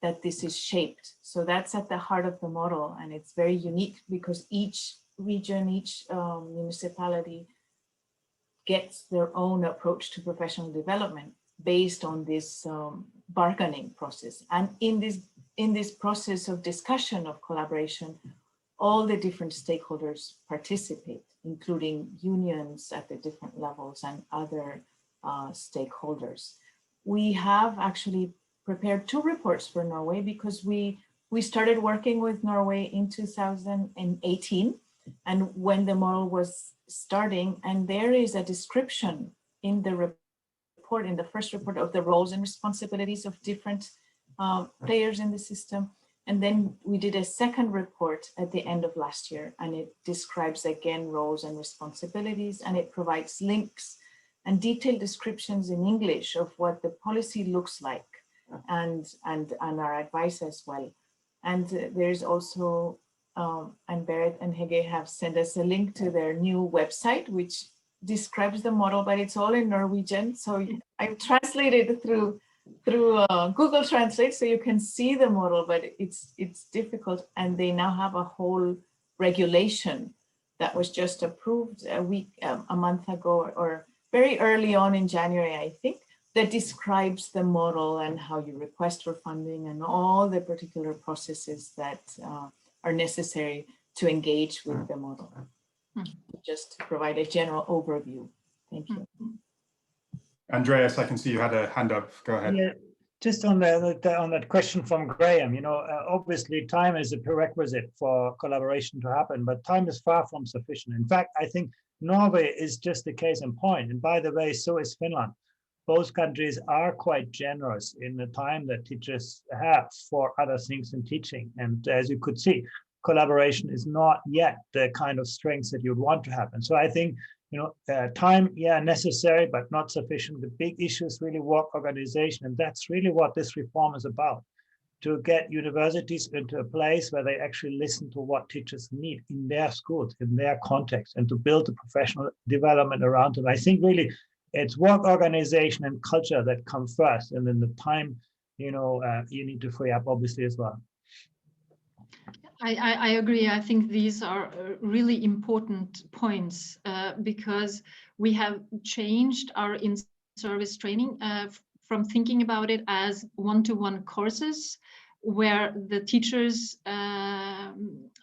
that this is shaped. So that's at the heart of the model, and it's very unique because each region, each municipality gets their own approach to professional development based on this bargaining process. And in this process of discussion, of collaboration, all the different stakeholders participate, including unions at the different levels and other stakeholders. We have actually prepared 2 reports for Norway because we started working with Norway in 2018, and when the model was starting, and there is a description in the report, in the first report, of the roles and responsibilities of different players in the system. And then we did a second report at the end of last year, and it describes again roles and responsibilities, and it provides links and detailed descriptions in English of what the policy looks like, and our advice as well. And there's also, and Berit and Hege have sent us a link to their new website, which describes the model, but it's all in Norwegian. So I've translated through Google Translate, so you can see the model, but it's difficult. And they now have a whole regulation that was just approved a month ago, or very early on in January, I think, that describes the model and how you request for funding and all the particular processes that are necessary to engage with the model. Just to provide a general overview. Thank you. Andreas, I can see you had a hand up. Go ahead. Yeah, just on that question from Graham, obviously time is a prerequisite for collaboration to happen, but time is far from sufficient. In fact, I think Norway is just the case in point. And by the way, so is Finland. Both countries are quite generous in the time that teachers have for other things in teaching. And as you could see, collaboration is not yet the kind of strengths that you'd want to have. And so I think, time, yeah, necessary, but not sufficient. The big issue is really work organization. And that's really what this reform is about, to get universities into a place where they actually listen to what teachers need in their schools, in their context, and to build the professional development around them. I think really it's work organization and culture that come first, and then the time, you need to free up, obviously, as well. I agree. I think these are really important points because we have changed our in-service training from thinking about it as one-to-one courses where the teachers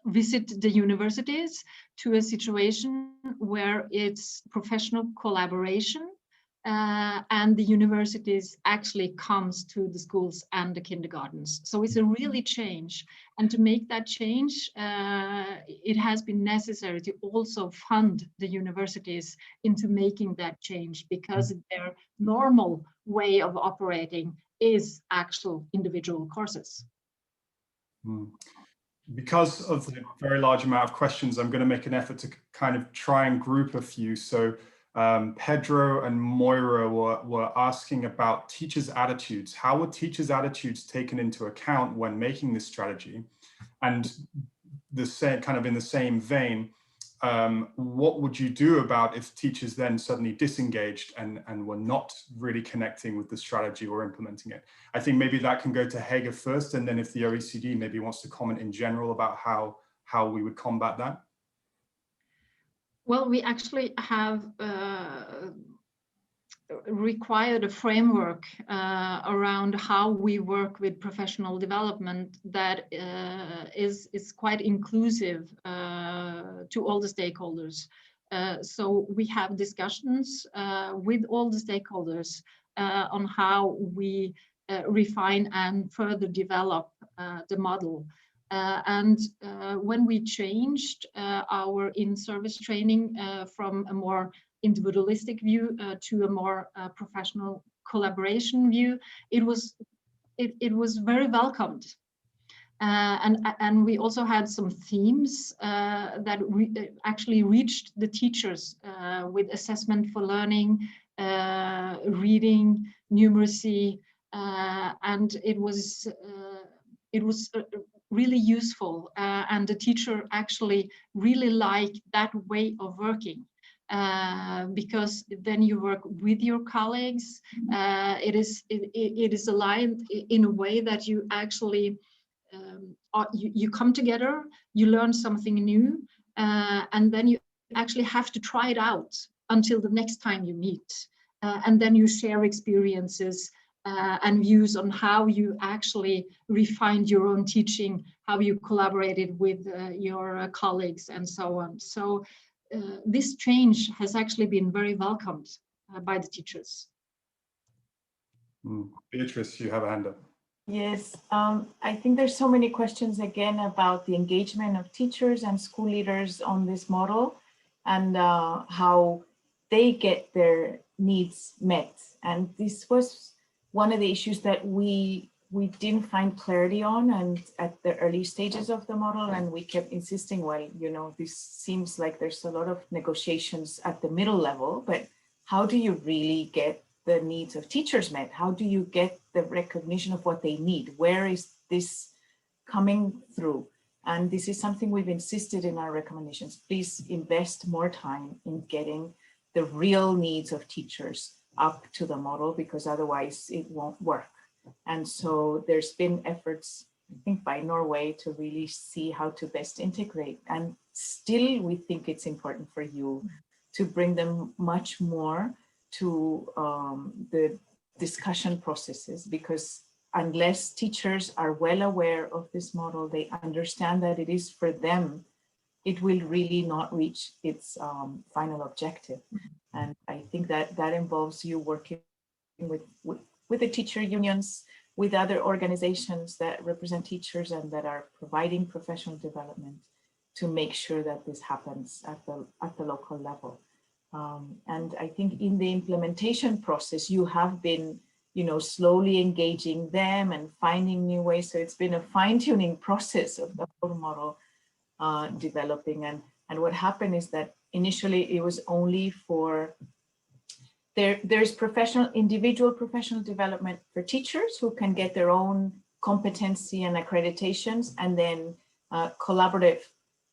visit the universities, to a situation where it's professional collaboration and the universities actually comes to the schools and the kindergartens. So it's a really change. And to make that change, it has been necessary to also fund the universities into making that change, because their normal way of operating is actual individual courses. Because of the very large amount of questions, I'm going to make an effort to kind of try and group a few. So Pedro and Moira were asking about teachers' attitudes. How were teachers' attitudes taken into account when making this strategy? And the same kind of in the same vein, what would you do about if teachers then suddenly disengaged and were not really connecting with the strategy or implementing it? I think maybe that can go to Hege first, and then if the OECD maybe wants to comment in general about how we would combat that. Well, we actually have required a framework around how we work with professional development that is quite inclusive to all the stakeholders. So we have discussions with all the stakeholders on how we refine and further develop the model. And when we changed our in-service training from a more individualistic view to a more professional collaboration view, it was very welcomed. And we also had some themes that actually reached the teachers with assessment for learning, reading, numeracy, and it was really useful, and the teacher actually really liked that way of working. Because then you work with your colleagues. It is aligned in a way that you actually you come together, you learn something new, and then you actually have to try it out until the next time you meet, and then you share experiences and views on how you actually refined your own teaching, how you collaborated with your colleagues, and so on. So this change has actually been very welcomed by the teachers. Beatriz, you have a hand up. Yes, I think there's so many questions again about the engagement of teachers and school leaders on this model, and how they get their needs met. And this was one of the issues that we didn't find clarity on, and at the early stages of the model, and we kept insisting, well, you know, this seems like there's a lot of negotiations at the middle level, but how do you really get the needs of teachers met? How do you get the recognition of what they need? Where is this coming through? And this is something we've insisted in our recommendations. Please invest more time in getting the real needs of teachers up to the model, because otherwise it won't work. And so there's been efforts, I think, by Norway to really see how to best integrate. And still, we think it's important for you to bring them much more to the discussion processes, because unless teachers are well aware of this model, they understand that it is for them, it will really not reach its final objective. And I think that involves you working with the teacher unions, with other organizations that represent teachers and that are providing professional development to make sure that this happens at the local level. And I think in the implementation process, you have been, you know, slowly engaging them and finding new ways. So it's been a fine-tuning process of the whole model developing. And what happened is that initially it was only for there's individual professional development for teachers who can get their own competency and accreditations, and then collaborative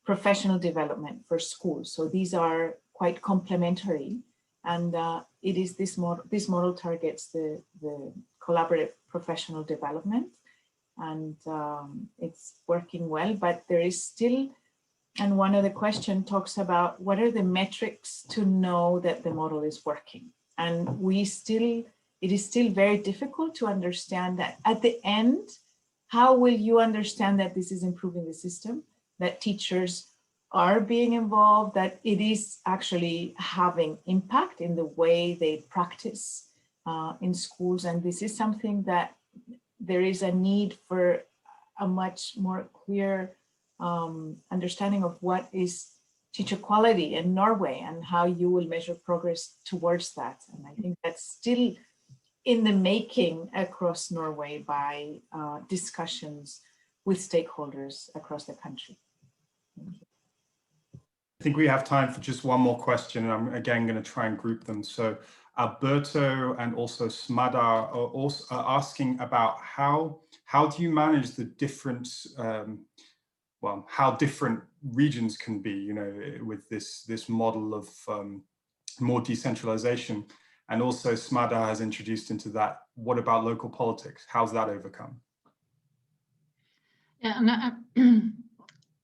professional development for schools. So these are quite complementary, and it is this model targets the collaborative professional development, and it's working well, but there is still, and one of the questions talks about what are the metrics to know that the model is working. And it is still very difficult to understand that at the end, how will you understand that this is improving the system, that teachers are being involved, that it is actually having impact in the way they practice in schools. And this is something that there is a need for a much more clear understanding of what is teacher quality in Norway and how you will measure progress towards that. And I think that's still in the making across Norway by discussions with stakeholders across the country. I think we have time for just one more question, and I'm again going to try and group them. So Alberto and also Smada are also asking about how do you manage the different, well, how different regions can be, you know, with this model of more decentralization. And also Smada has introduced into that, what about local politics? How's that overcome? Yeah, and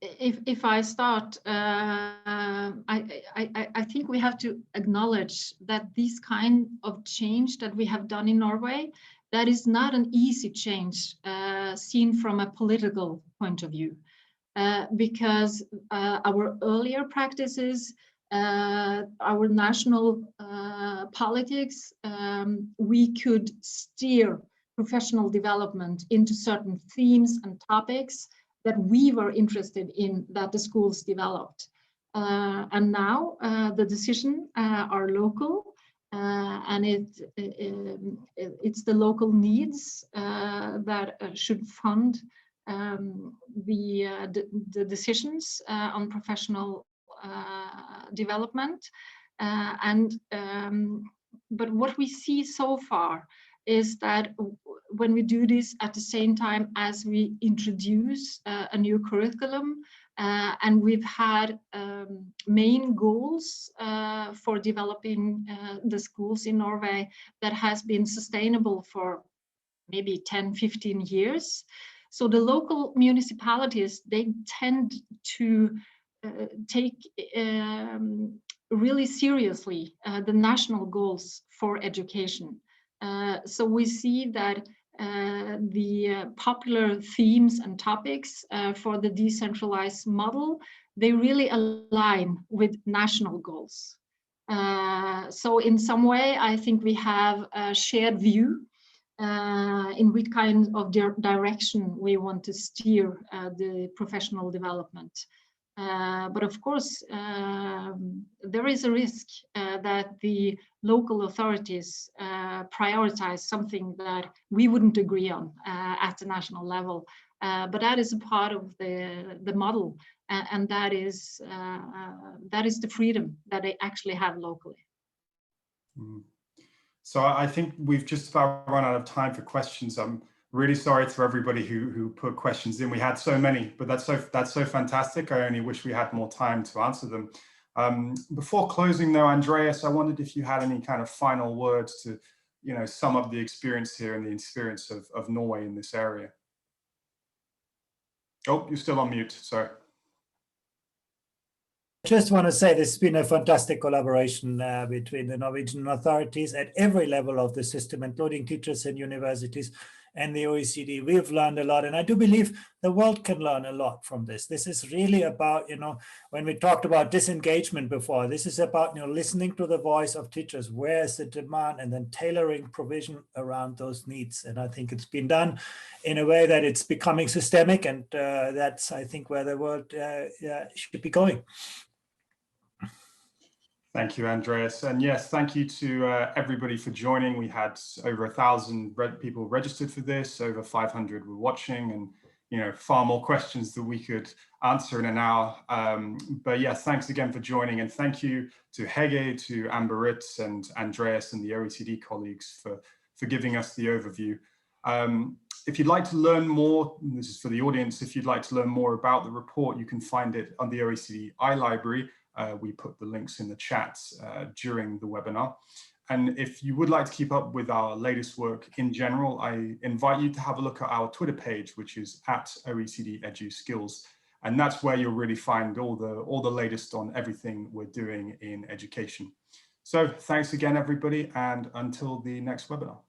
if I start, I think we have to acknowledge that this kind of change that we have done in Norway, that is not an easy change seen from a political point of view, because our earlier practices, our national politics, we could steer professional development into certain themes and topics that we were interested in, that the schools developed. And now the decisions are local, and it's the local needs that should fund the decisions on professional development. But what we see so far is that when we do this at the same time as we introduce a new curriculum, and we've had main goals for developing the schools in Norway that has been sustainable for maybe 10, 15 years. So the local municipalities, they tend to take really seriously the national goals for education. So we see that the popular themes and topics for the decentralized model, they really align with national goals. So in some way, I think we have a shared view in which kind of direction we want to steer the professional development. But of course, there is a risk that the local authorities prioritize something that we wouldn't agree on at the national level. But that is a part of the model, and that is the freedom that they actually have locally. So I think we've just about run out of time for questions. I'm really sorry to everybody who put questions in. We had so many, but that's so fantastic. I only wish we had more time to answer them. Before closing though, Andreas, I wondered if you had any kind of final words to, you know, sum up the experience here and the experience of Norway in this area. Oh, you're still on mute, sorry. I just want to say this has been a fantastic collaboration between the Norwegian authorities at every level of the system, including teachers and universities and the OECD. We've learned a lot, and I do believe the world can learn a lot from this. This is really about, you know, when we talked about disengagement before, this is about, you know, listening to the voice of teachers. Where is the demand, and then tailoring provision around those needs. And I think it's been done in a way that it's becoming systemic, and that's, I think, where the world should be going. Thank you, Andreas. And yes, thank you to everybody for joining. We had over 1,000 people registered for this, over 500 were watching, and, you know, far more questions that we could answer in an hour. But yeah, thanks again for joining, and thank you to Hege, to Beatriz and Andreas and the OECD colleagues for giving us the overview. If you'd like to learn more, this is for the audience, if you'd like to learn more about the report, you can find it on the OECD iLibrary. We put the links in the chat during the webinar. And if you would like to keep up with our latest work in general, I invite you to have a look at our Twitter page, which is @OECD Edu Skills. And that's where you'll really find all the latest on everything we're doing in education. So thanks again, everybody, and until the next webinar.